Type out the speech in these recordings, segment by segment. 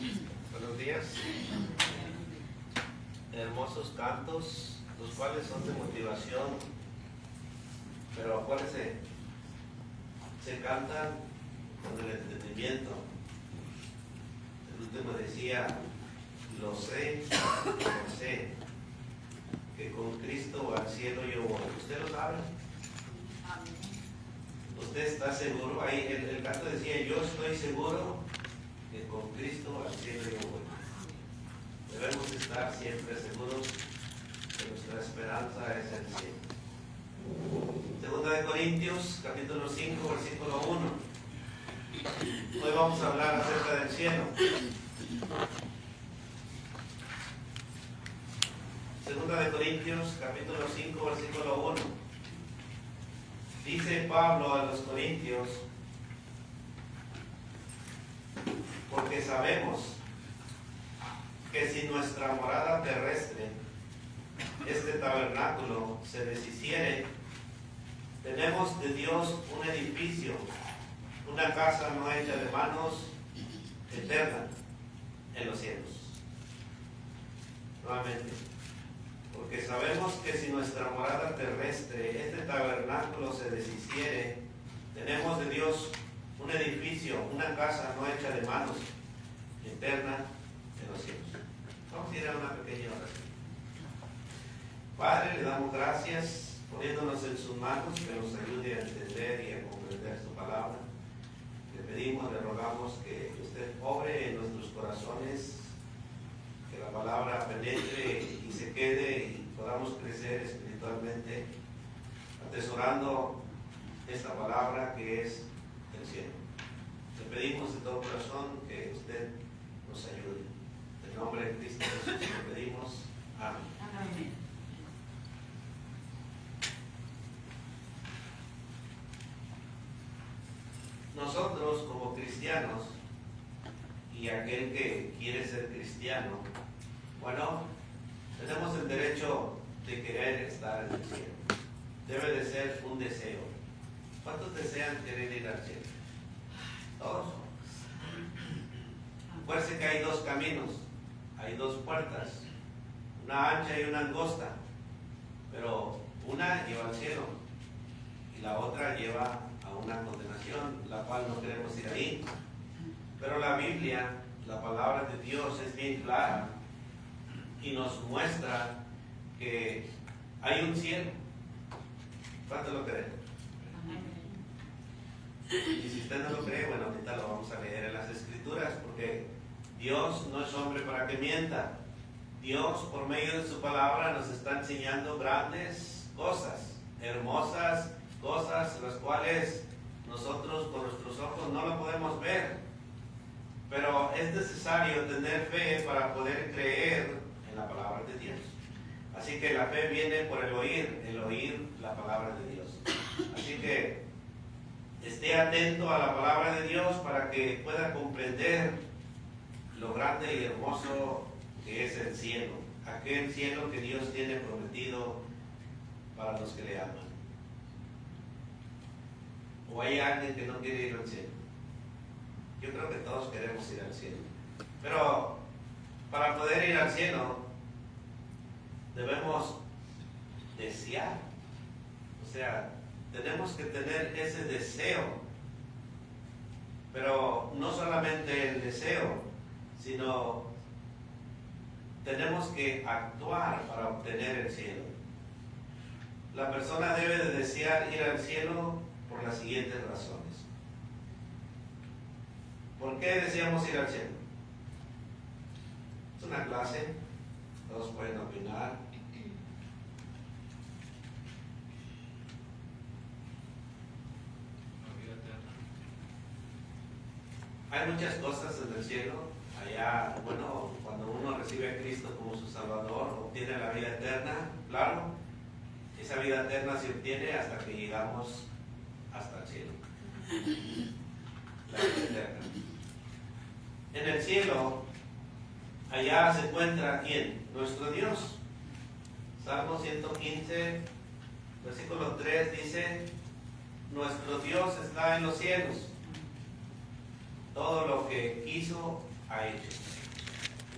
Buenos días. Hermosos cantos, los cuales son de motivación, pero acuérdense, se cantan con el entendimiento. El último decía, lo sé, que con Cristo al cielo yo voy. ¿Usted lo sabe? ¿Usted está seguro? Ahí el canto decía, yo estoy seguro que con Cristo al cielo yo voy. Debemos estar siempre seguros que nuestra esperanza es el cielo. Segunda de Corintios, capítulo 5, versículo 1. Hoy vamos a hablar acerca del cielo. Segunda de Corintios, capítulo 5, versículo 1. Dice Pablo a los Corintios, porque sabemos que si nuestra morada terrestre, este tabernáculo, se deshiciere, tenemos de Dios un edificio, una casa no hecha de manos, eterna, en los cielos. Nuevamente, porque sabemos que si nuestra morada terrestre, este tabernáculo, se deshiciere, tenemos de Dios un edificio, una casa no hecha de manos, eterna en los cielos. Vamos a ir a una pequeña oración. Padre, le damos gracias poniéndonos en sus manos, que nos ayude a entender y a comprender su palabra. Le pedimos, le rogamos que usted obre en nuestros corazones, que la palabra penetre y se quede y podamos crecer espiritualmente, atesorando esta palabra que es el cielo. Le pedimos de todo corazón que usted nos ayude. En el nombre de Cristo Jesús le pedimos. Amén. Amén. Nosotros como cristianos y aquel que quiere ser cristiano, bueno, tenemos el derecho de querer estar en el cielo. Debe de ser un deseo. ¿Cuántos desean querer ir al cielo? Todos. Acuérdense que hay dos caminos, hay dos puertas, una ancha y una angosta, pero una lleva al cielo y la otra lleva a una condenación, la cual no queremos ir ahí. Pero la Biblia, la palabra de Dios, es bien clara y nos muestra que hay un cielo. ¿Cuánto lo creen? Y si usted no lo cree, bueno, ahorita lo vamos a leer en las Escrituras, porque Dios no es hombre para que mienta. Dios, por medio de su palabra, nos está enseñando grandes cosas, hermosas cosas, las cuales nosotros con nuestros ojos no lo podemos ver. Pero es necesario tener fe para poder creer en la palabra de Dios. Así que la fe viene por el oír la palabra de Dios. Así que esté atento a la palabra de Dios para que pueda comprender lo grande y hermoso que es el cielo, aquel cielo que Dios tiene prometido para los que le aman. ¿O hay alguien que no quiere ir al cielo? Yo creo que todos queremos ir al cielo. Pero para poder ir al cielo debemos desear. O sea, tenemos que tener ese deseo. Pero no solamente el deseo, sino tenemos que actuar para obtener el cielo. La persona debe de desear ir al cielo por las siguientes razones. ¿Por qué deseamos ir al cielo? Es una clase, todos pueden opinar. Hay muchas cosas en el cielo. Allá, bueno, cuando uno recibe a Cristo como su Salvador, obtiene la vida eterna, claro. Esa vida eterna se obtiene hasta que llegamos hasta el cielo. La vida eterna. En el cielo, allá se encuentra ¿quién? Nuestro Dios. Salmo 115, versículo 3 dice, nuestro Dios está en los cielos. Todo lo que quiso ha hecho.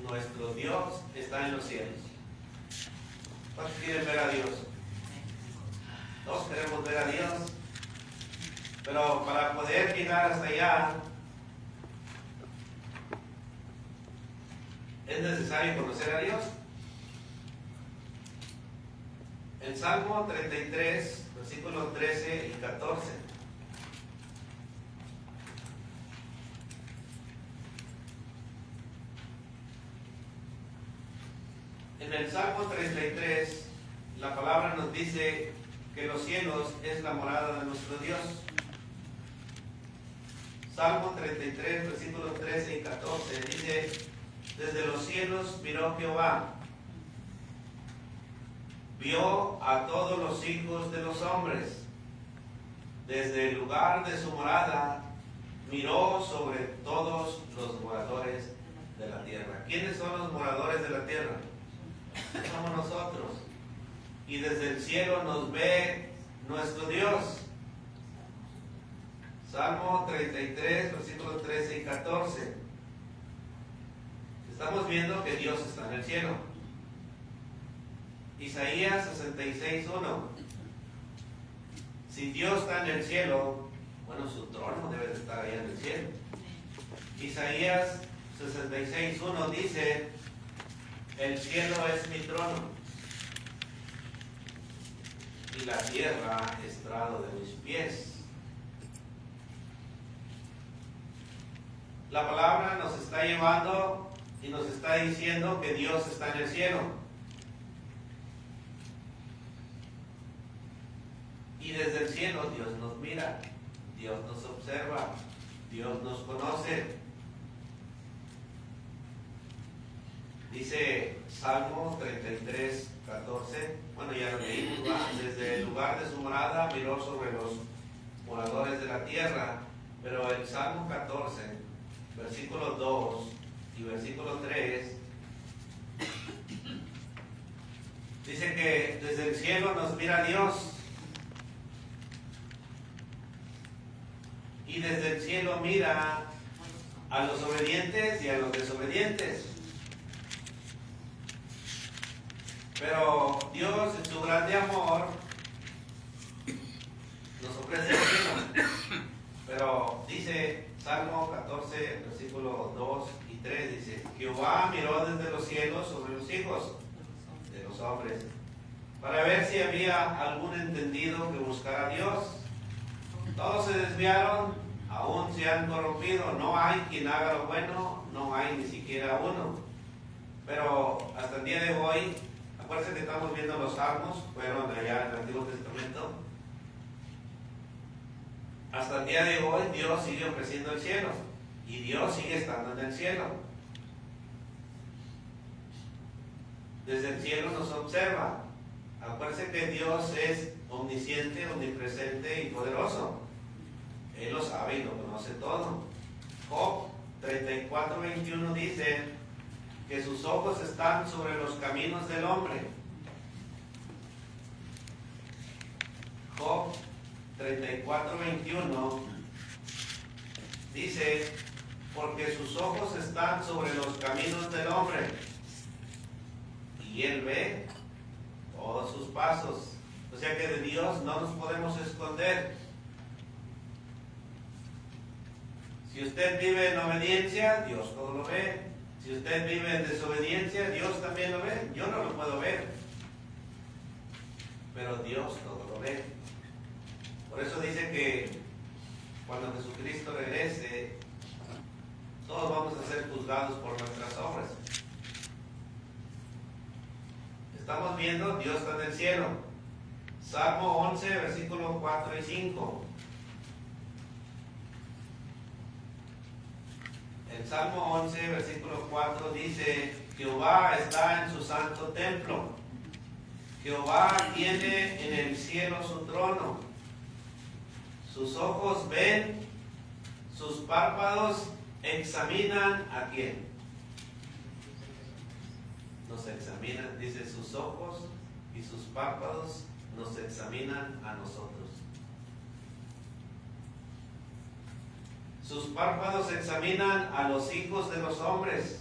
Nuestro Dios está en los cielos. ¿Cuántos quieren ver a Dios? Todos queremos ver a Dios. Pero para poder llegar hasta allá, es necesario conocer a Dios. En Salmo 33, versículos 13 y 14. En el Salmo 33, la palabra nos dice que los cielos es la morada de nuestro Dios. Salmo 33, versículos 13 y 14 dice: desde los cielos miró Jehová, vio a todos los hijos de los hombres, desde el lugar de su morada miró sobre todos los moradores de la tierra. ¿Quiénes son los moradores de la tierra? Somos nosotros. Y desde el cielo nos ve nuestro Dios. Salmo 33, versículos 13 y 14. Estamos viendo que Dios está en el cielo. Isaías 66, 1. Si Dios está en el cielo, bueno, su trono debe de estar allá en el cielo. Isaías 66, 1 dice: el cielo es mi trono y la tierra estrado de mis pies. La palabra nos está llevando y nos está diciendo que Dios está en el cielo. Y desde el cielo Dios nos mira, Dios nos observa, Dios nos conoce. Dice Salmo 33, 14, bueno, ya lo leímos, ¿va? Desde el lugar de su morada miró sobre los moradores de la tierra. Pero el Salmo 14, versículo 2 y versículo 3, dice que desde el cielo nos mira Dios. Y desde el cielo mira a los obedientes y a los desobedientes. Pero Dios, en su grande amor, nos ofrece el cielo. Pero dice Salmo 14, versículos 2 y 3, dice: Jehová miró desde los cielos sobre los hijos de los hombres, para ver si había algún entendido que buscara a Dios. Todos se desviaron, aún se han corrompido. No hay quien haga lo bueno, no hay ni siquiera uno. Pero hasta el día de hoy, acuérdense que estamos viendo los salmos, fueron allá en el Antiguo Testamento. Hasta el día de hoy Dios sigue ofreciendo el cielo y Dios sigue estando en el cielo. Desde el cielo nos observa. Acuérdense que Dios es omnisciente, omnipresente y poderoso. Él lo sabe y lo conoce todo. Job 34, 21 dice que sus ojos están sobre los caminos del hombre. Job 34, 21 dice: porque sus ojos están sobre los caminos del hombre y él ve todos sus pasos. O sea que de Dios no nos podemos esconder. Si usted vive en obediencia, Dios todo lo ve. Si usted vive en desobediencia, Dios también lo ve. Yo no lo puedo ver, pero Dios todo lo ve. Por eso dice que cuando Jesucristo regrese, todos vamos a ser juzgados por nuestras obras. Estamos viendo, Dios está en el cielo. Salmo 11, versículos 4 y 5. El Salmo 11, versículo 4 dice: Jehová está en su santo templo. Jehová tiene en el cielo su trono. Sus ojos ven, sus párpados examinan ¿a quién? Nos examinan, dice, sus ojos y sus párpados nos examinan a nosotros. Sus párpados examinan a los hijos de los hombres.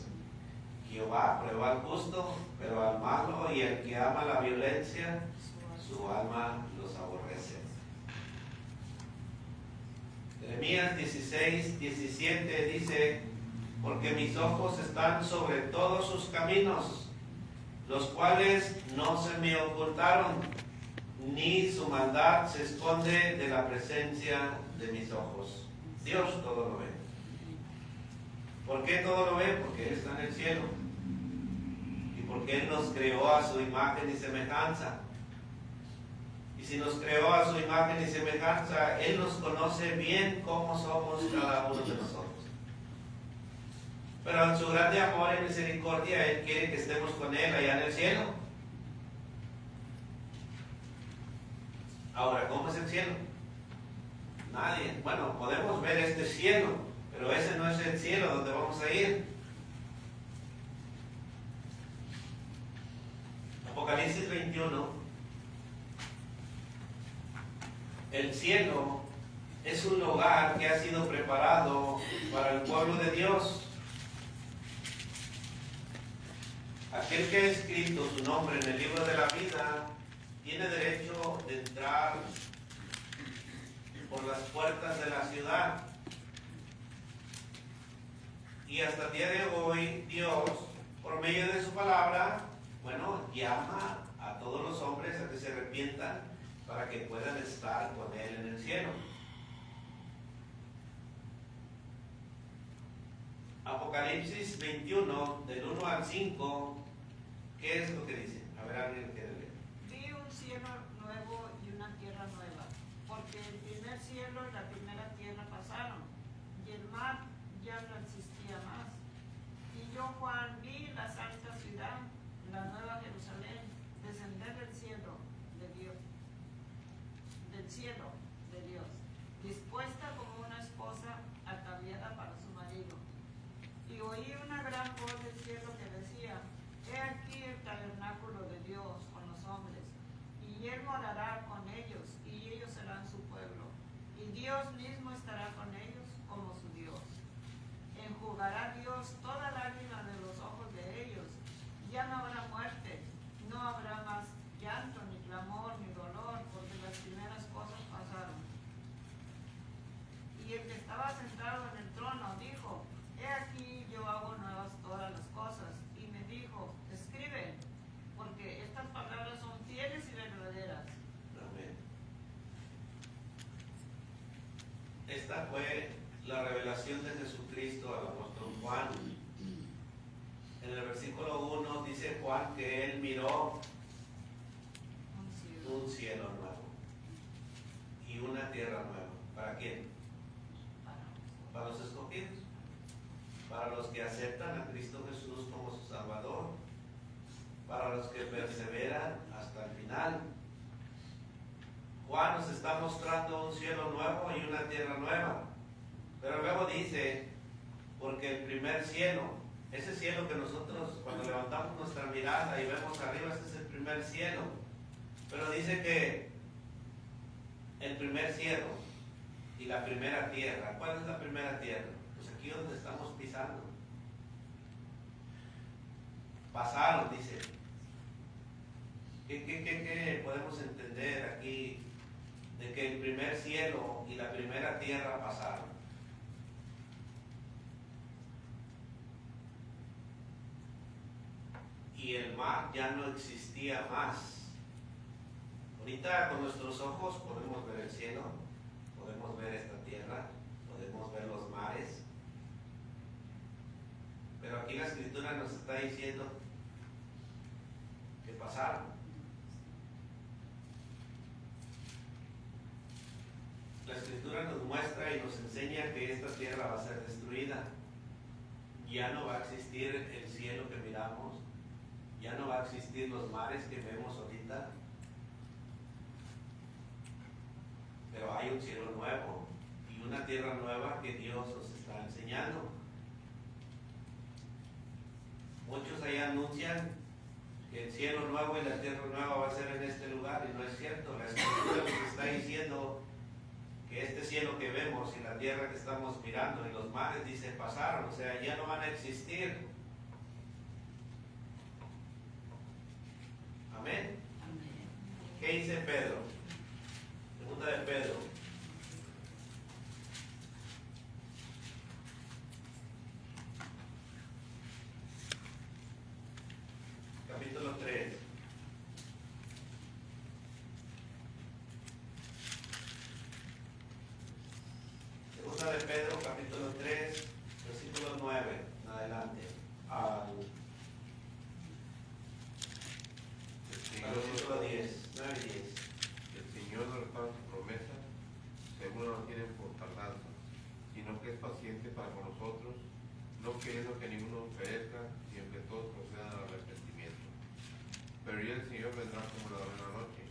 Jehová prueba al justo, pero al malo y al que ama la violencia, su alma los aborrece. Jeremías 16:17 dice: porque mis ojos están sobre todos sus caminos, los cuales no se me ocultaron, ni su maldad se esconde de la presencia de mis ojos. Dios todo lo ve. ¿Por qué todo lo ve? Porque Él está en el cielo. Y porque Él nos creó a su imagen y semejanza. Y si nos creó a su imagen y semejanza, Él nos conoce bien cómo somos cada uno de nosotros. Pero en su grande amor y misericordia, Él quiere que estemos con Él allá en el cielo. Ahora, ¿cómo es el cielo? Nadie. Bueno, podemos ver este cielo, pero ese no es el cielo donde vamos a ir. Apocalipsis 21. El cielo es un lugar que ha sido preparado para el pueblo de Dios. Aquel que ha escrito su nombre en el libro de la vida tiene derecho de entrar por las puertas de la ciudad. Y hasta el día de hoy, Dios, por medio de su palabra, llama a todos los hombres a que se arrepientan para que puedan estar con Él en el cielo. Apocalipsis 21, del 1 al 5, ¿qué es lo que dice? A ver, alguien quiere leer. Vi un cielo nuevo y una tierra nueva, porque el primer cielo y la primera tierra pasaron, y el mar ya no existía más. Y yo, Juan, vi la santa ciudad, la nueva Jerusalén, descender del cielo de Dios, dispuesta como una esposa ataviada para su marido. Y oí una gran voz del cielo que decía: he aquí el tabernáculo de Dios con los hombres, y Él morará con ellos, y ellos serán su pueblo, y Dios mismo estará con ellos como su Dios. Enjugará Dios toda lágrima de los ojos de ellos. Ya no habrá muerte, no habrá más llanto, ni clamor, ni dolor, porque las primeras cosas pasaron. Y el que estaba sentado en el trono dijo: he aquí yo hago nuevas todas las cosas. Y me dijo: escribe, porque estas palabras son fieles y verdaderas. Amén. Esta fue la revelación de Jesucristo al apóstol Juan. En el versículo 1 dice Juan que él miró un cielo nuevo y una tierra nueva. ¿Para quién? Para los escogidos, para los que aceptan a Cristo Jesús como su Salvador, para los que perseveran hasta el final. Juan nos está mostrando un cielo nuevo y una tierra nueva, pero luego dice: porque el primer cielo, ese cielo que nosotros cuando levantamos nuestra mirada y vemos arriba, ese es el primer cielo, pero dice que el primer cielo y la primera tierra. ¿Cuál es la primera tierra? Pues aquí donde estamos pisando. Pasaron, dice. ¿Qué podemos entender aquí de que el primer cielo y la primera tierra pasaron? Y el mar ya no existía más. Ahorita con nuestros ojos podemos ver el cielo, podemos ver esta tierra, podemos ver los mares, pero aquí la Escritura nos está diciendo que pasaron. La Escritura nos muestra y nos enseña que esta tierra va a ser destruida. Ya no va a existir el cielo que miramos, ya no va a existir los mares que vemos ahorita, pero hay un cielo nuevo y una tierra nueva que Dios nos está enseñando. Muchos ahí anuncian que el cielo nuevo y la tierra nueva va a ser en este lugar, y no es cierto. La Escritura nos está diciendo que este cielo que vemos y la tierra que estamos mirando y los mares, dice, pasaron, o sea, ya no van a existir. Amén. ¿Qué dice Pedro? Segunda de Pedro. Capítulo 3. Segunda de Pedro, capítulo 3, versículo 9, en adelante. Al versículo 10, 9 y 10. El Señor no repara su promesa, según no la tiene por tardanza, sino que es paciente para con nosotros, no queriendo que ninguno perezca, sino que todos procedan al arrepentimiento. Pero ya el Señor vendrá como ladrón en la noche,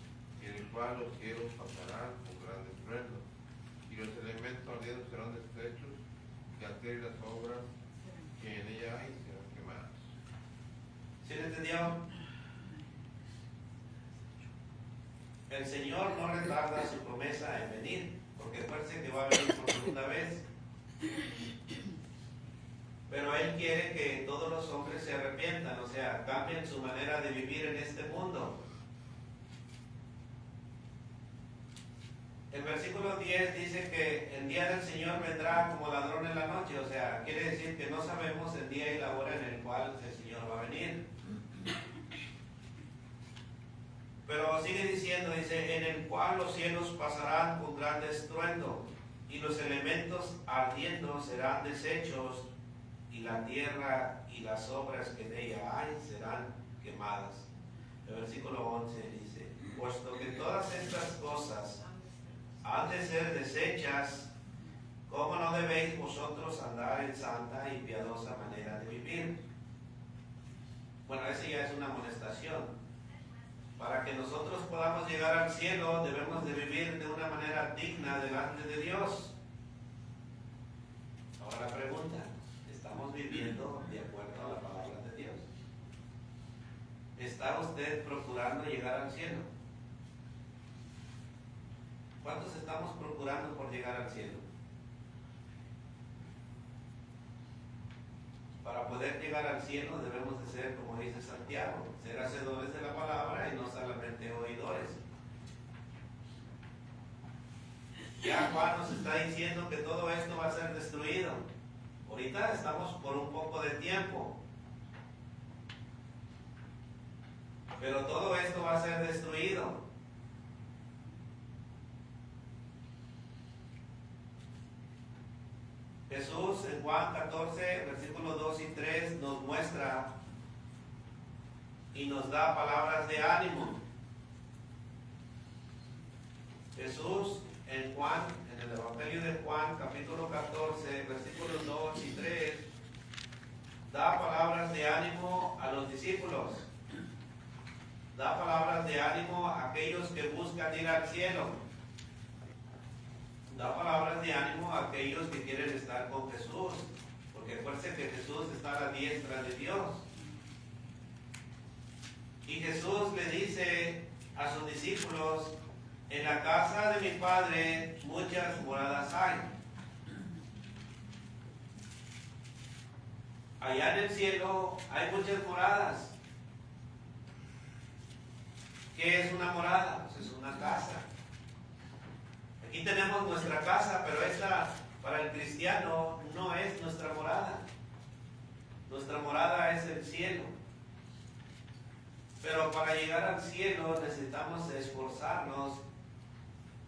en el cual los cielos pasarán con gran estruendo, y los elementos ardiendo serán destrechos, y la tierra y las obras que en ella hay serán quemadas. ¿Sí le entendió? El Señor no retarda su promesa en venir, porque parece que va a venir por segunda vez. Pero Él quiere que todos los hombres se arrepientan, o sea, cambien su manera de vivir en este mundo. El versículo 10 dice que el día del Señor vendrá como ladrón en la noche, o sea, quiere decir que no sabemos el día y la hora en el cual el Señor va a venir. Pero sigue diciendo, dice, en el cual los cielos pasarán con gran estruendo, y los elementos ardiendo serán deshechos, y la tierra y las obras que en ella hay serán quemadas. El versículo 11 dice, puesto que todas estas cosas han de ser deshechas, ¿cómo no debéis vosotros andar en santa y piadosa manera de vivir? Bueno, esa ya es una amonestación. Para que nosotros podamos llegar al cielo, debemos de vivir de una manera digna delante de Dios. Ahora la pregunta, ¿estamos viviendo de acuerdo a la palabra de Dios? ¿Está usted procurando llegar al cielo? ¿Cuántos estamos procurando por llegar al cielo? Para poder llegar al cielo debemos de ser, como dice Santiago, ser hacedores de la palabra y no solamente oidores. Ya Juan nos está diciendo que todo esto va a ser destruido. Ahorita estamos por un poco de tiempo, pero todo esto va a ser destruido. Jesús en Juan 14, versículos 2 y 3 nos muestra y nos da palabras de ánimo. Jesús en Juan, en el Evangelio de Juan, capítulo 14, versículos 2 y 3, da palabras de ánimo a los discípulos. Da palabras de ánimo a aquellos que buscan ir al cielo. Da palabras de ánimo a aquellos que quieren estar con Jesús, porque acuérdense que Jesús está a la diestra de Dios. Y Jesús le dice a sus discípulos, en la casa de mi Padre muchas moradas hay. Allá en el cielo hay muchas moradas. ¿Qué es una morada? Pues es una casa. Aquí tenemos nuestra casa, pero esta para el cristiano no es nuestra morada. Nuestra morada es el cielo. Pero para llegar al cielo necesitamos esforzarnos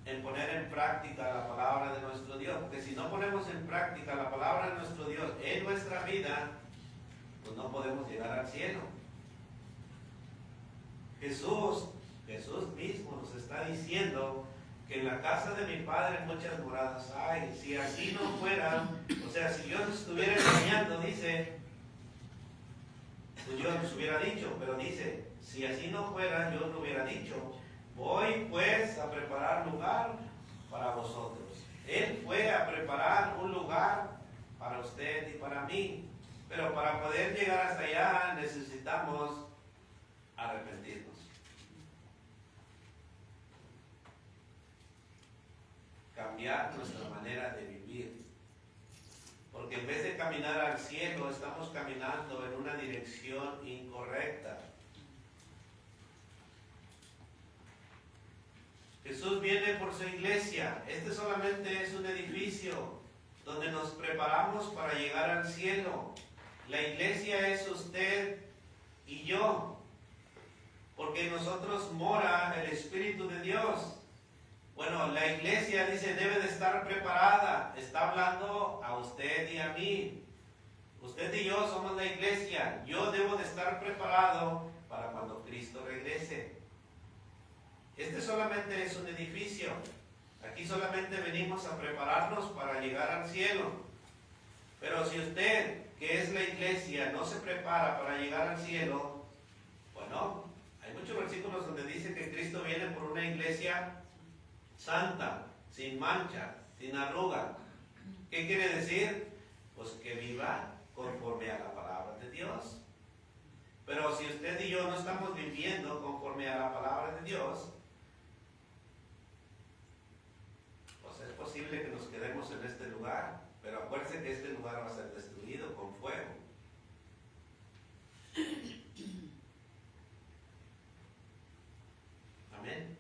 en poner en práctica la palabra de nuestro Dios. Porque si no ponemos en práctica la palabra de nuestro Dios en nuestra vida, pues no podemos llegar al cielo. Jesús mismo nos está diciendo que en la casa de mi Padre muchas moradas hay. Si así no fuera, o sea, si Dios nos estuviera enseñando, dice, pues yo nos hubiera dicho, pero dice, si así no fuera, yo no hubiera dicho, voy pues a preparar lugar para vosotros. Él fue a preparar un lugar para usted y para mí, pero para poder llegar hasta allá necesitamos arrepentirnos. cambiar nuestra manera de vivir. Porque en vez de caminar al cielo, estamos caminando en una dirección incorrecta. Jesús viene por su iglesia. Este solamente es un edificio donde nos preparamos para llegar al cielo. La iglesia es usted y yo, porque en nosotros mora el Espíritu de Dios. Bueno, la iglesia dice debe de estar preparada. Está hablando a usted y a mí. Usted y yo somos la iglesia. Yo debo de estar preparado para cuando Cristo regrese. Este solamente es un edificio. Aquí solamente venimos a prepararnos para llegar al cielo. Pero si usted, que es la iglesia, no se prepara para llegar al cielo, bueno, hay muchos versículos donde dice que Cristo viene por una iglesia santa, sin mancha, sin arruga. ¿Qué quiere decir? Pues que viva conforme a la palabra de Dios. Pero si usted y yo no estamos viviendo conforme a la palabra de Dios, pues es posible que nos quedemos en este lugar, pero acuérdense que este lugar va a ser destruido con fuego. Amén.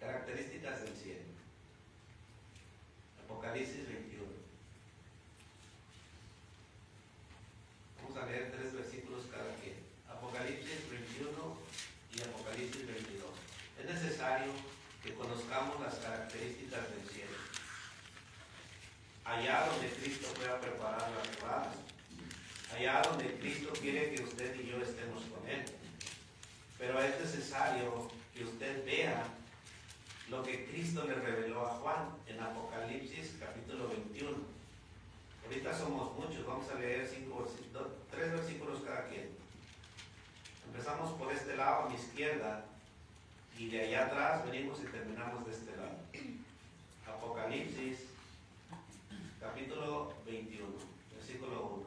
Características del cielo. Apocalipsis 21. Vamos a leer 3 versículos cada quien. Apocalipsis 21 y Apocalipsis 22. Es necesario que conozcamos las características del cielo. Allá donde Cristo fue a preparar las moradas. Allá donde Cristo quiere que usted y yo estemos con Él. Pero es necesario que usted vea lo que Cristo le reveló a Juan en Apocalipsis capítulo 21. Ahorita somos muchos, vamos a leer 3 versículos cada quien. Empezamos por este lado a mi izquierda y de allá atrás venimos y terminamos de este lado. Apocalipsis capítulo 21, versículo 1.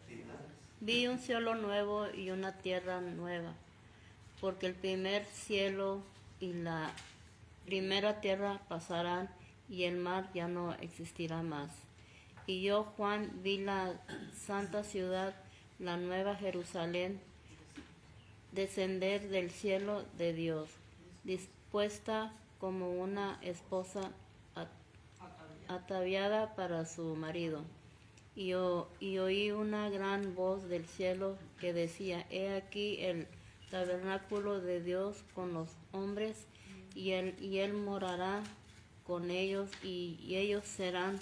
¿Sí, no? Vi un cielo nuevo y una tierra nueva, porque el primer cielo y la primera tierra pasarán y el mar ya no existirá más. Y yo, Juan, vi la santa ciudad, la nueva Jerusalén, descender del cielo de Dios, dispuesta como una esposa ataviada para su marido. Y oí una gran voz del cielo que decía: He aquí el tabernáculo de Dios con los hombres, y él morará con ellos, y ellos serán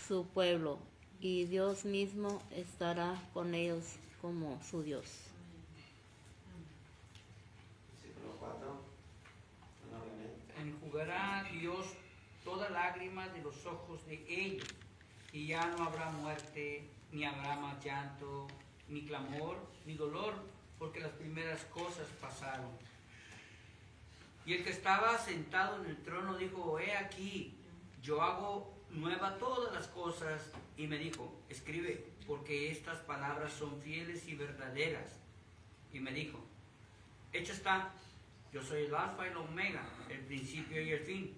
su pueblo, y Dios mismo estará con ellos como su Dios. Versículo 4. Enjugará Dios toda lágrima de los ojos de ellos, y ya no habrá muerte, ni habrá más llanto, ni clamor, ni dolor, porque las primeras cosas pasaron. Y el que estaba sentado en el trono dijo: He aquí, yo hago nueva todas las cosas. Y me dijo: Escribe, porque estas palabras son fieles y verdaderas. Y me dijo: Hecho está, yo soy el alfa y el omega, el principio y el fin.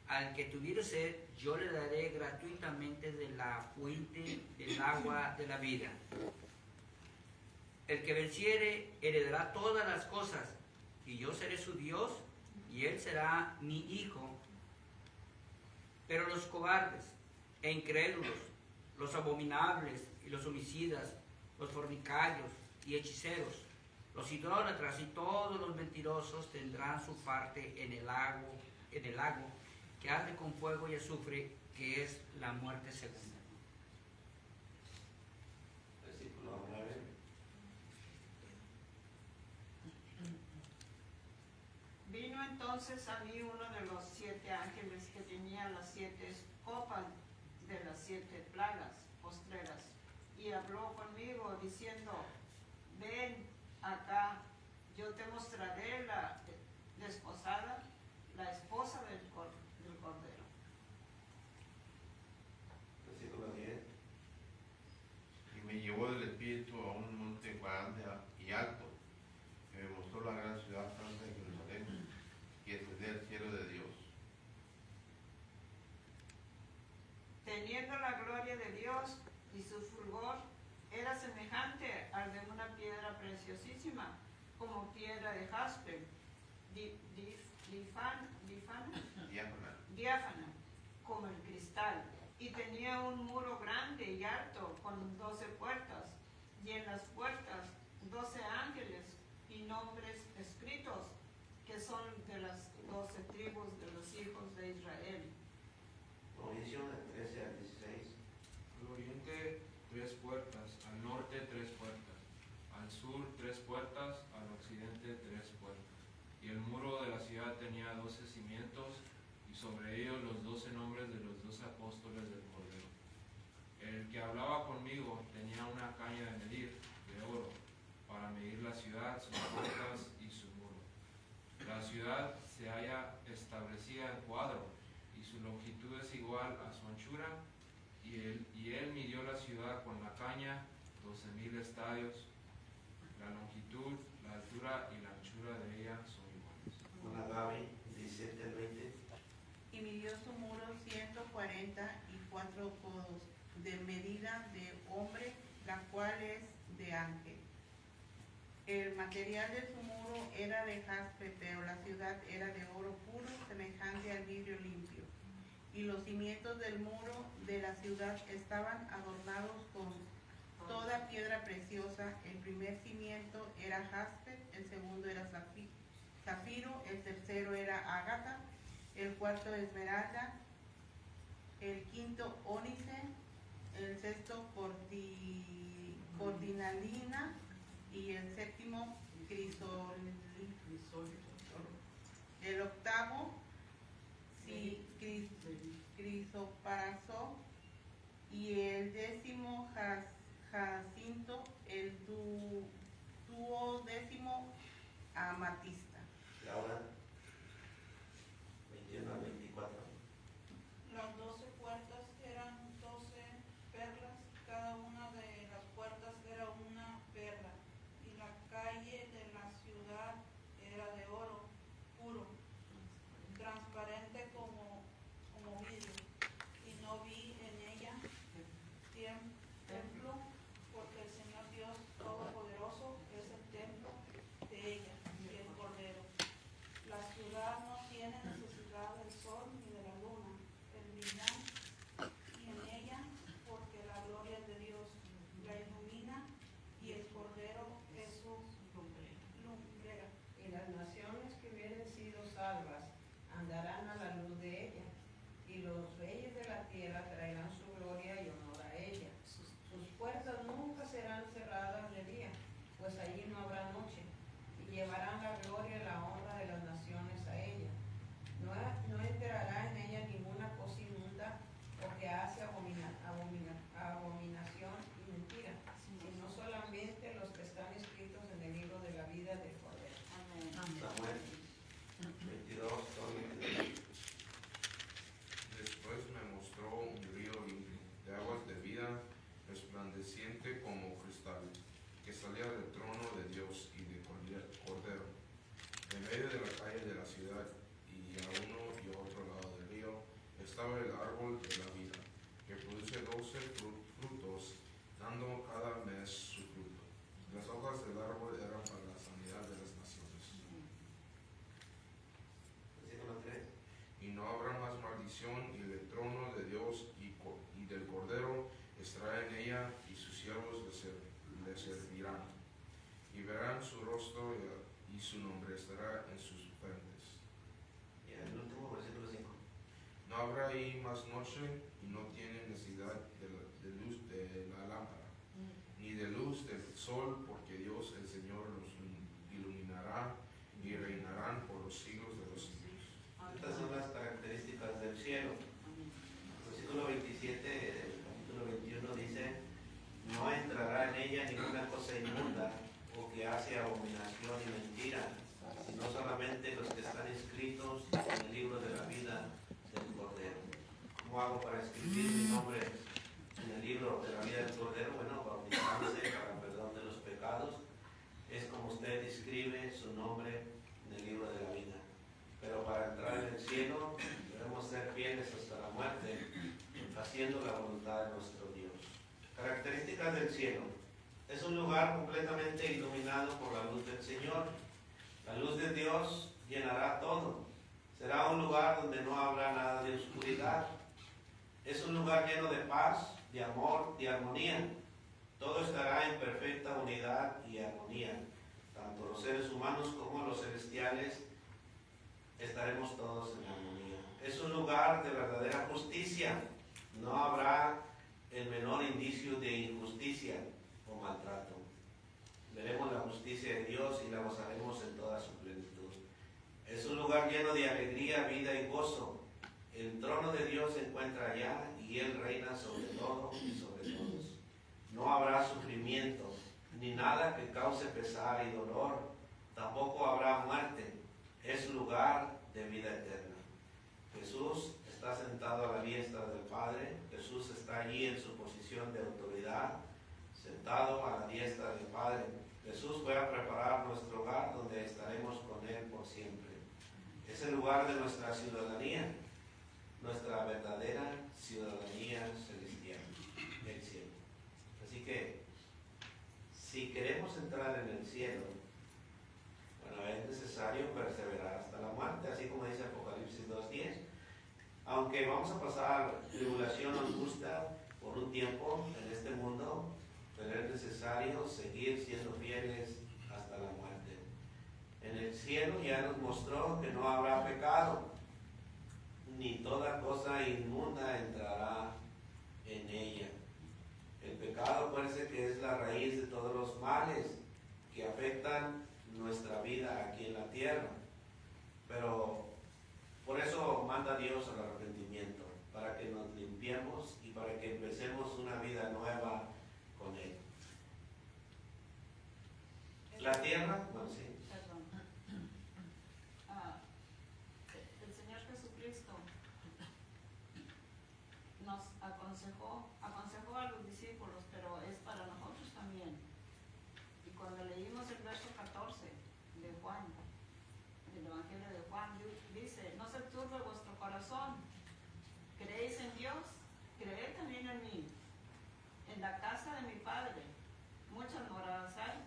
Al que tuviere sed, yo le daré gratuitamente de la fuente del agua de la vida. El que venciere heredará todas las cosas, y yo seré su Dios, y él será mi hijo. Pero los cobardes e incrédulos, los abominables y los homicidas, los fornicarios y hechiceros, los idólatras y todos los mentirosos tendrán su parte en el lago que arde con fuego y azufre, que es la muerte segunda. Versículo 9. Vino entonces a mí uno de los 7 ángeles que tenía las 7 copas de las 7 plagas postreras, y habló conmigo diciendo: Ven acá, yo te mostraré la desposada, la esposa del Cordero. Versículo 10. Y me llevó del Espíritu a un monte grande y alto, y me mostró la gran ciudad santa de Jerusalén, que es del cielo de Dios, viendo la gloria de Dios y su fulgor, era semejante al de una piedra preciosísima, como piedra de jaspe, diáfana, como el cristal, y tenía un muro grande y alto con 12 puertas, y en las puertas 12 ángeles y nombres escritos, que son de las 12 tribus de los hijos de Israel. Provincia de 13 al 16. Al oriente 3 puertas, al norte 3 puertas, al sur 3 puertas, al occidente 3 puertas. Y el muro de la ciudad tenía 12 cimientos, y sobre ellos los 12 nombres de los 12 apóstoles del Cordero. El que hablaba conmigo tenía una caña de medir, de oro, para medir la ciudad, sus puertas y su muro. La ciudad se halla establecida en cuadro, y su longitud es igual a su anchura, y él midió la ciudad con la caña, 12,000 estadios. La longitud, la altura y la anchura de ella son iguales. Una Gaby, 17 al 20. Y midió su muro 144 codos, de medida de hombre, la cual es de ángel. El material de su muro era de jaspe, pero la ciudad era de oro puro, semejante al vidrio limpio. Y los cimientos del muro de la ciudad estaban adornados con toda piedra preciosa. El primer cimiento era jaspe, el segundo era zafiro, el tercero era ágata, el cuarto esmeralda, el quinto ónice, el sexto cordinalina y el séptimo el octavo crisoparazo y el décimo jacinto, el duodécimo amatista. Laura, 21 al 24. Las 12 puertas eran 12 perlas, cada una de las puertas era una perla, y la calle de la ciudad era de oro puro, transparente como vidrio, y no vi en ella templo, porque el Señor Dios Todopoderoso es el templo de ella y el Cordero. La ciudad no tiene necesidad del sol ni de la luna, el brillar, y en ella, porque la gloria de Dios la ilumina, y el Cordero es su lumbrera. Y las naciones que hubieren sido salvas andarán a la luz de ella, y los reyes de la tierra traerán su gloria y honor a ella. Sus puertas nunca serán cerradas de día, pues allí no habrá noche, y llevarán la gloria y la honra de las naciones a ella. No entrará en ella ninguna cosa inmunda o que hace abominación y mentira, sino solamente los que están escritos en el libro de la vida del Cordero. Samuel, 22 al 22. Después me mostró un río limpio, de aguas de vida, resplandeciente como cristal, que salía del trono de Dios y de Cordero. En medio de la calle de la ciudad, y a uno y a otro lado del río, estaba el árbol de la vida, que produce 12 frutos, dando cada mes su fruto. Las hojas del árbol eran para la sanidad de las naciones. Versículo 3. Y no habrá más maldición, y el trono de Dios y del Cordero estará en ella, y sus siervos le servirán. Y verán su rostro, y su nombre estará en sus frentes. Y el último, versículo 5. No habrá ahí más noche, y no tiene necesidad de luz de la lámpara, ni de luz del sol, porque Dios el Señor los iluminará, y reinarán por los siglos de los siglos. Estas son las características del cielo. Versículo 27 del capítulo 21 dice: no entrará en ella ninguna cosa inmunda o que hace abominación y mentira, sino solamente los que están escritos en el libro de la vida del Cordero. ¿Cómo hago para escribir mi nombre en el libro de la vida del Cordero? Bueno, bautizándose para el perdón de los pecados. Es como usted escribe su nombre en el libro de la vida. Pero para entrar en el cielo debemos ser fieles hasta la muerte. En haciendo la voluntad de nuestro Dios. Características del cielo. Es un lugar completamente iluminado por la luz del Señor. La luz de Dios llenará todo. Será un lugar donde no habrá nada de oscuridad. Es un lugar lleno de paz, de amor, de armonía. Todo estará en perfecta unidad y armonía. Tanto los seres humanos como los celestiales estaremos todos en armonía. Es un lugar de verdadera justicia. No habrá el menor indicio de injusticia o maltrato. Veremos la justicia de Dios y la gozaremos en toda su plenitud. Es un lugar lleno de alegría, vida y gozo. El trono de Dios se encuentra allá y Él reina sobre todo y sobre todos. No habrá sufrimiento, ni nada que cause pesar y dolor. Tampoco habrá muerte. Es lugar de vida eterna. Jesús está sentado a la diestra del Padre. Jesús está allí en su posición de autoridad, sentado a la diestra del Padre. Jesús fue a preparar nuestro hogar donde estaremos con Él por siempre. Es el lugar de nuestra ciudadanía, nuestra verdadera ciudadanía celestial, el cielo. Así que, si queremos entrar en el cielo, bueno, es necesario perseverar hasta la muerte, así como dice Apocalipsis 2:10. Aunque vamos a pasar tribulación o angustia por un tiempo en este mundo, pero es necesario seguir siendo fieles hasta la muerte. En el cielo ya nos mostró que no habrá pecado, ni toda cosa inmunda entrará en ella. El pecado parece que es la raíz de todos los males que afectan nuestra vida aquí en la tierra. Pero por eso manda Dios al arrepentimiento, para que nos limpiemos y para que empecemos una vida nueva con Él. La tierra, bueno, sí. Perdón. El Señor Jesucristo nos aconsejó a los discípulos, pero es para nosotros también. Y cuando leímos el verso 14 de Juan, del Evangelio de Juan, dice: no se turbe vuestro corazón, creéis en Dios, creed también en mí. En la casa de mi Padre muchas moradas hay.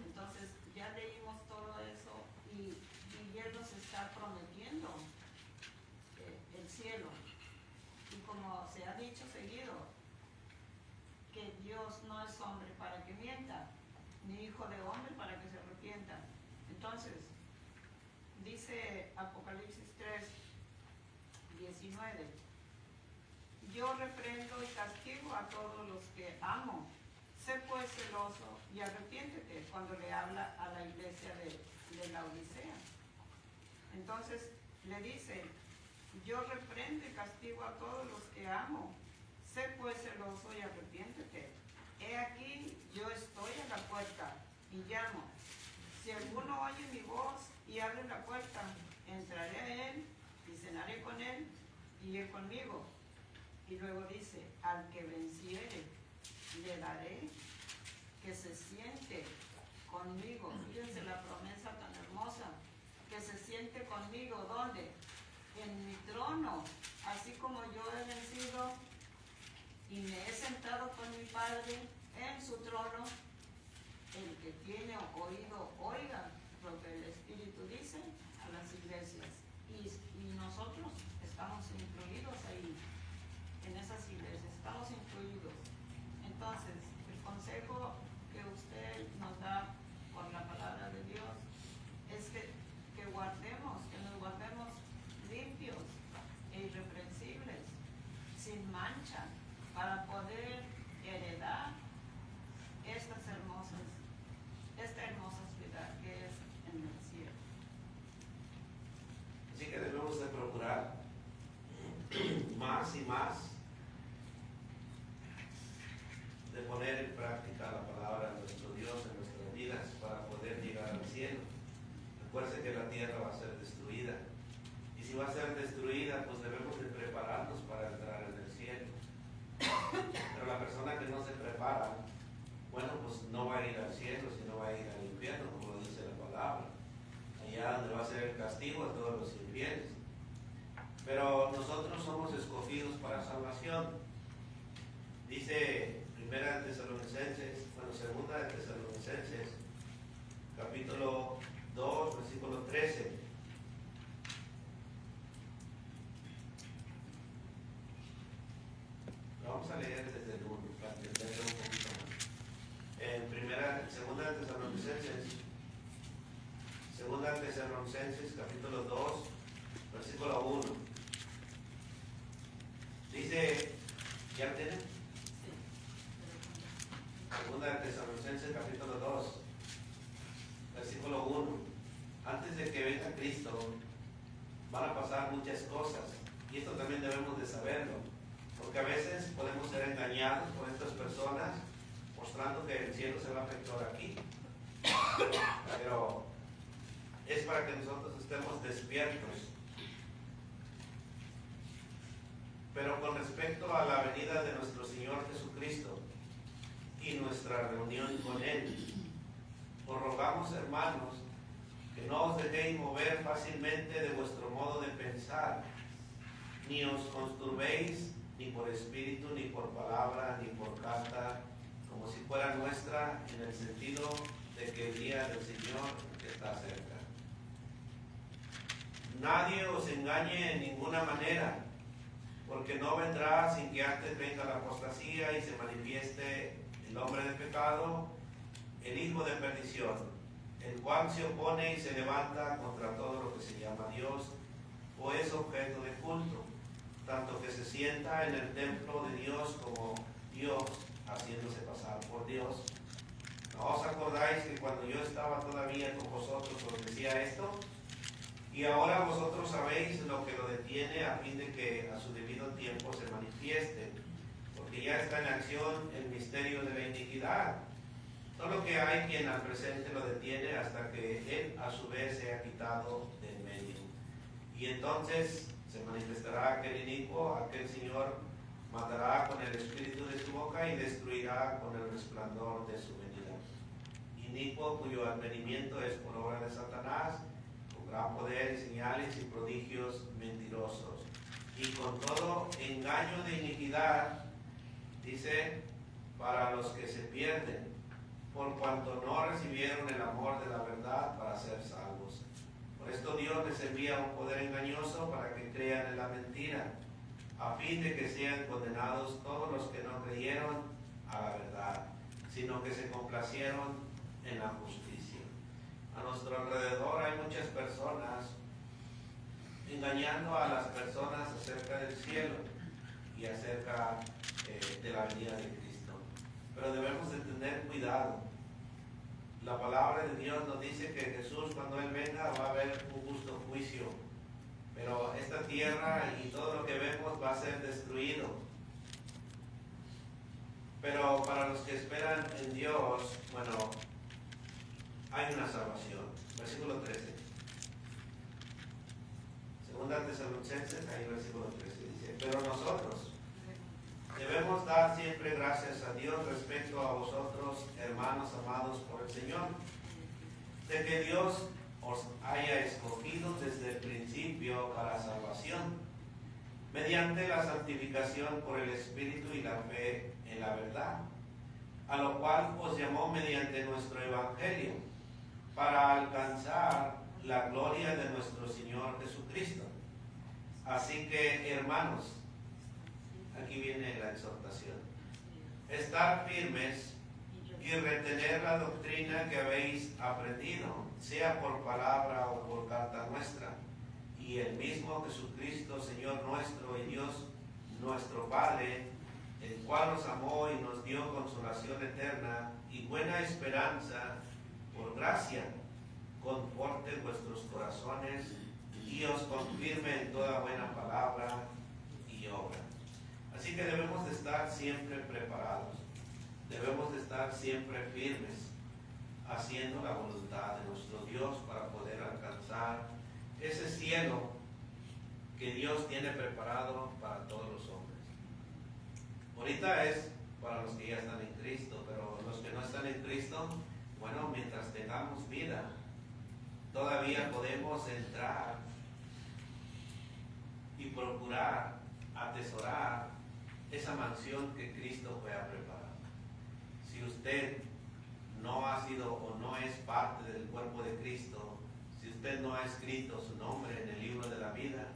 Entonces ya leímos todo eso y Él nos está prometiendo el cielo. Y como se ha dicho seguido, que Dios no es hombre para que mienta, ni hijo de hombre para que se arrepienta. Entonces, dice Apocalipsis 3:19: yo reprendo y castigo a todos los que amo. Sé pues celoso y arrepiéntete, cuando le habla a la iglesia de la Odisea. Entonces le dice: yo reprendo y castigo a todos los que amo. Sé pues celoso y arrepiéntete. He aquí, yo estoy a la puerta y llamo. Si alguno oye mi voz y abre la puerta, entraré a él y cenaré con él y él conmigo. Y luego dice: al que venciere, le daré que se siente conmigo. Fíjense la promesa tan hermosa, que se siente conmigo. ¿Dónde? En mi trono, así como yo he vencido y me he sentado con mi Padre en su trono. El que tiene oído, oiga lo que el Espíritu dice a las iglesias. Y nosotros estamos incluidos ahí, en esas iglesias, estamos incluidos. Entonces, el consejo que usted nos da con la palabra de Dios es que nos guardemos limpios e irreprensibles, sin mancha, para poder heredar esta hermosa ciudad que es en el cielo. Así que debemos de procurar más y más de poner en práctica la palabra de nuestro Dios en nuestras vidas para poder llegar al cielo. Recuerden que la tierra va a ser destruida, y si va a ser destruida, pues debemos de prepararnos para entrar en el cielo. Pero la persona que no se prepara, bueno, pues no va a ir al cielo, sino va a ir al infierno, como dice la palabra, allá donde va a ser el castigo a todos los infieles. pero nosotros somos escogidos para salvación. Dice Primera de Tesalonicenses, Segunda de Tesalonicenses, capítulo 2, versículo 13. Lo vamos a leer desde el 1 para entenderlo un poquito más. Segunda de Tesalonicenses, capítulo 2, versículo 1. Dice, ¿ya lo tienen? Segunda de Tesalonicenses, capítulo 2, versículo 1. Antes de que venga Cristo, van a pasar muchas cosas. Y esto también debemos de saberlo. Porque a veces podemos ser engañados por estas personas, mostrando que el cielo se va a efectuar aquí. Pero es para que nosotros estemos despiertos. Pero con respecto a la venida de nuestro Señor Jesucristo y nuestra reunión con Él, os rogamos, hermanos, que no os dejéis mover fácilmente de vuestro modo de pensar, ni os conturbéis ni por espíritu, ni por palabra, ni por carta, como si fuera nuestra, en el sentido de que el día del Señor está cerca. Nadie os engañe en ninguna manera, porque no vendrá sin que antes venga la apostasía y se manifieste el hombre de pecado, el hijo de perdición, el cual se opone y se levanta contra todo lo que se llama Dios o es objeto de culto, tanto que se sienta en el templo de Dios como Dios, haciéndose pasar por Dios. ¿No os acordáis que cuando yo estaba todavía con vosotros os decía esto? Y ahora vosotros sabéis lo que lo detiene, a fin de que a su debido tiempo se manifieste, porque ya está en acción el misterio de la iniquidad. Solo que hay quien al presente lo detiene hasta que él a su vez sea quitado del medio. Y entonces se manifestará aquel inicuo, aquel Señor matará con el espíritu de su boca y destruirá con el resplandor de su venida. Inicuo cuyo advenimiento es por obra de Satanás, con gran poder y señales y prodigios mentirosos, y con todo engaño de iniquidad, dice, para los que se pierden, por cuanto no recibieron el amor de la verdad para ser salvos. Por esto Dios les envía un poder engañoso para que crean en la mentira, a fin de que sean condenados todos los que no creyeron a la verdad, sino que se complacieron en la justicia. A nuestro alrededor hay muchas personas engañando a las personas acerca del cielo y acerca de la venida de Cristo. Pero debemos de tener cuidado. La palabra de Dios nos dice que Jesús, cuando Él venga, va a haber un justo juicio. Pero esta tierra y todo lo que vemos va a ser destruido. Pero para los que esperan en Dios, bueno, hay una salvación. Versículo 13. Segunda Tesalonicenses, ahí versículo 13 dice, pero nosotros debemos dar siempre gracias a Dios respecto a vosotros, hermanos amados por el Señor, de que Dios os haya escogido desde el principio para salvación, mediante la santificación por el Espíritu y la fe en la verdad, a lo cual os llamó mediante nuestro Evangelio, para alcanzar la gloria de nuestro Señor Jesucristo. Así que, hermanos, aquí viene la exhortación. Estar firmes y retener la doctrina que habéis aprendido, sea por palabra o por carta nuestra, y el mismo Jesucristo, Señor nuestro y Dios nuestro Padre, el cual nos amó y nos dio consolación eterna y buena esperanza, por gracia, conforte vuestros corazones y os confirme en toda buena palabra y obra. Así que debemos de estar siempre preparados, debemos de estar siempre firmes, haciendo la voluntad de nuestro Dios para poder alcanzar ese cielo que Dios tiene preparado para todos los hombres. Ahorita es para los que ya están en Cristo, pero los que no están en Cristo, bueno, mientras tengamos vida, todavía podemos entrar y procurar atesorar esa mansión que Cristo fue a preparar. Si usted no ha sido o no es parte del cuerpo de Cristo, si usted no ha escrito su nombre en el libro de la vida,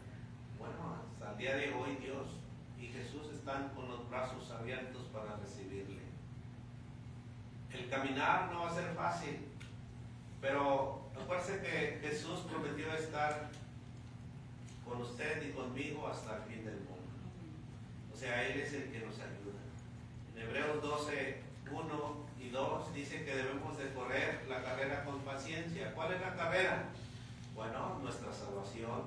bueno, hasta el día de hoy Dios y Jesús están con los brazos abiertos para recibirle. El caminar no va a ser fácil, pero acuérdese que Jesús prometió estar con usted y conmigo hasta el fin del mundo. O sea, Él es el que nos ayuda. En Hebreos 12, 1 y 2 dice que debemos de correr la carrera con paciencia. ¿Cuál es la carrera? Bueno, nuestra salvación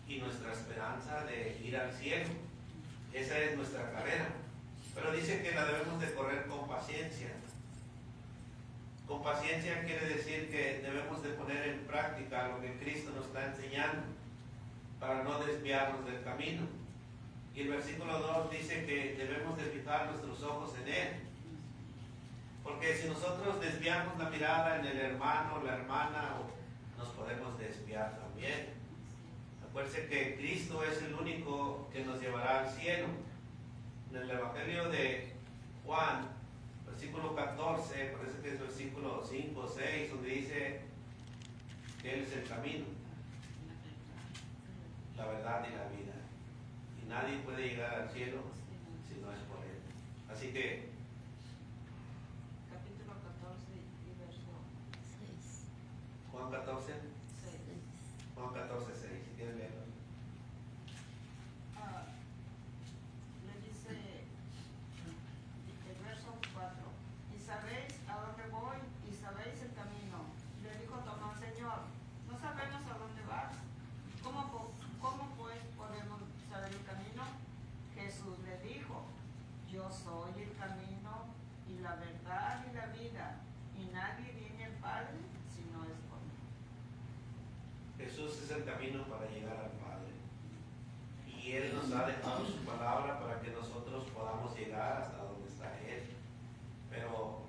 y nuestra esperanza de ir al cielo. Esa es nuestra carrera. Pero dice que la debemos de correr con paciencia. Con paciencia quiere decir que debemos de poner en práctica lo que Cristo nos está enseñando para no desviarnos del camino. Y el versículo 2 dice que debemos de fijar nuestros ojos en Él. Porque si nosotros desviamos la mirada en el hermano o la hermana, nos podemos desviar también. Acuérdense que Cristo es el único que nos llevará al cielo. En el Evangelio de Juan, versículo 14, parece que es versículo 5 o 6, donde dice que Él es el camino, la verdad y la vida. Y nadie puede llegar al cielo si no es por Él. Así que Capítulo 14 y verso Juan 14, 6. Juan 14, 6, si quieren leerlo. Le dice el verso 4, y sabéis a dónde voy y sabéis el camino. Le dijo Tomás, Señor, no sabemos a dónde vas. ¿Cómo pues podemos saber el camino? Jesús le dijo, yo soy el camino y la verdad y la vida, y nadie viene al Padre si no es por mí. Jesús es el camino para llegar al Padre. Y Él nos ha dejado su palabra para que nosotros podamos llegar hasta donde está Él. Pero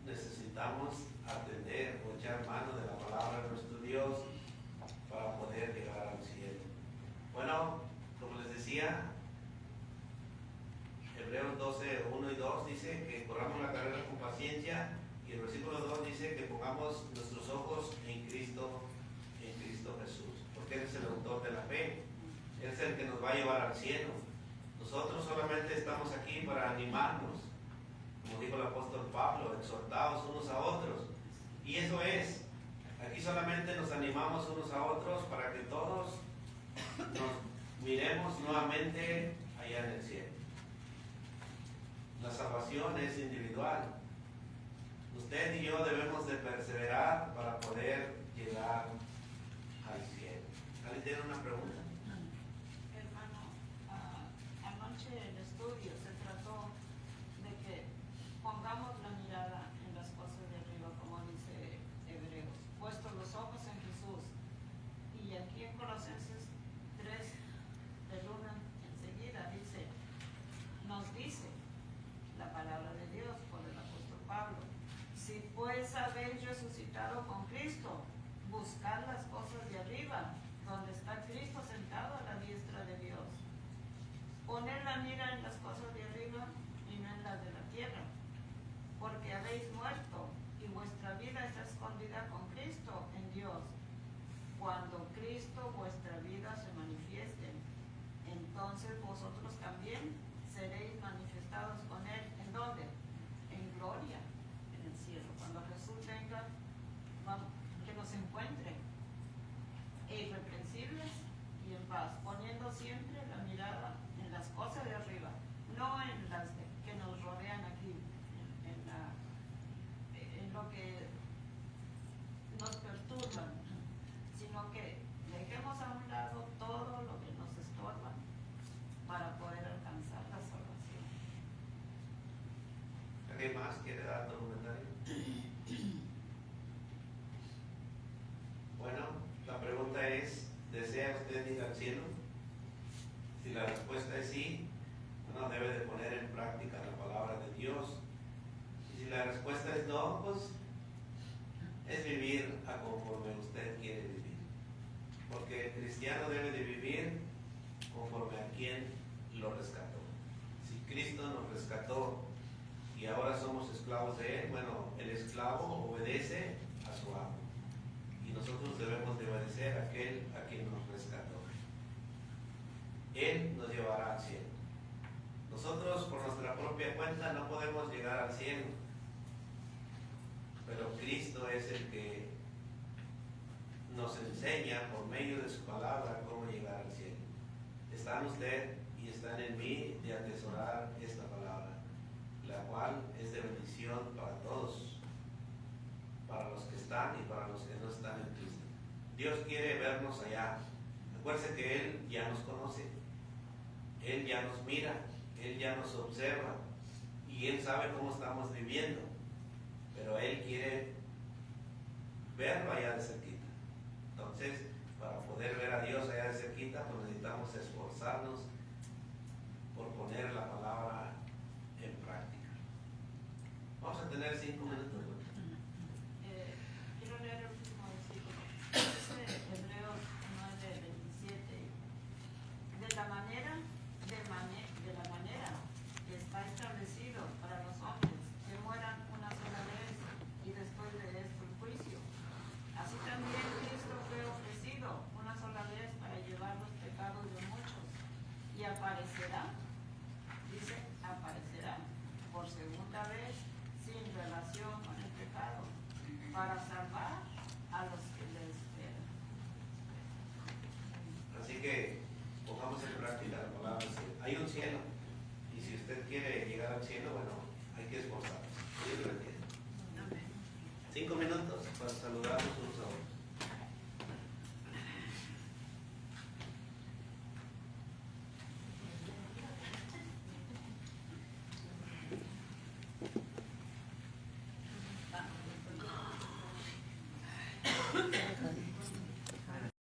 necesitamos atender o echar mano de la palabra de nuestro Dios para poder llegar al cielo. Bueno, como les decía, Hebreos 12, 1 y 2 dice que corramos la carrera con paciencia, y el versículo 2 dice que pongamos nuestros ojos en Cristo Jesús, porque Él es el autor de la fe. Él es el que nos va a llevar al cielo. Nosotros solamente estamos aquí para animarnos, como dijo el apóstol Pablo, exhortados unos a otros. Y eso es, aquí solamente nos animamos unos a otros para que todos nos miremos nuevamente allá en el cielo. La salvación es individual. Usted y yo debemos de perseverar para poder llegar al cielo. ¿Alguien tiene una pregunta? Hermano, anoche el estudio se trató de que pongamos la mirada en las cosas de arriba, como dice Hebreos, puestos los ojos en Jesús. Y aquí en Colosenses 3, del 1 enseguida, nos dice la palabra de Dios por el apóstol Pablo: si pues habéis resucitado con Cristo, buscad las cosas de arriba, donde está Cristo sentado a la diestra de Dios. Poned la mira en las cosas de arriba y no en las de la tierra, porque habéis muerto y vuestra vida está escondida con Cristo en Dios. Cuando Cristo vuestra vida se manifieste, entonces vosotros también seréis manifestados con Él. ¿En dónde? En gloria, en el cielo. Cuando Jesús venga, que nos encuentre irreprensibles y en paz, poniendo siempre la mirada en las cosas de arriba, no en las que nos rodean aquí, en lo que nos perturban, sino que dejemos a un lado todo lo que nos estorba para poder alcanzar la salvación. ¿Alguien más quiere dar otro comentario? Bueno, la pregunta es, ¿desea usted ir al cielo? Si la respuesta es sí, uno debe de poner en práctica la palabra de Dios. Y si la respuesta es no, pues es vivir a conforme usted quiere vivir. Porque el cristiano debe de vivir conforme a quien lo rescató. Si Cristo nos rescató y ahora somos esclavos de Él, bueno, el esclavo obedece a su amo. Y nosotros debemos de obedecer a aquel a quien nos rescató. Él nos llevará al cielo. Nosotros por nuestra propia cuenta no podemos llegar al cielo, pero Cristo es el que nos enseña por medio de su palabra cómo llegar al cielo. Está en usted y está en mí de atesorar esta palabra, la cual es de bendición para todos, para los que están y para los que no están en Cristo. Dios quiere vernos allá. Acuérdense que Él ya nos conoce, Él ya nos mira, Él ya nos observa y Él sabe cómo estamos viviendo, pero Él quiere verlo allá de cerquita. Entonces, para poder ver a Dios allá de cerquita, pues necesitamos esforzarnos por poner la palabra en práctica. Vamos a tener 5 minutos. Quiero leer el último versículo. Dice Hebreos 9:27. De la manera que está establecido para los hombres que mueran una sola vez y después de esto el juicio. Así también Cristo fue ofrecido una sola vez para llevar los pecados de muchos y aparecerá, dice, aparecerá por segunda vez sin relación con el pecado para salvar a los que le esperan. Así que pongamos en práctica la palabra cielo. Hay un cielo y si usted quiere llegar al cielo, bueno, hay que esforzarse. Dios lo entiende. 5 minutos para saludarnos unos a otros.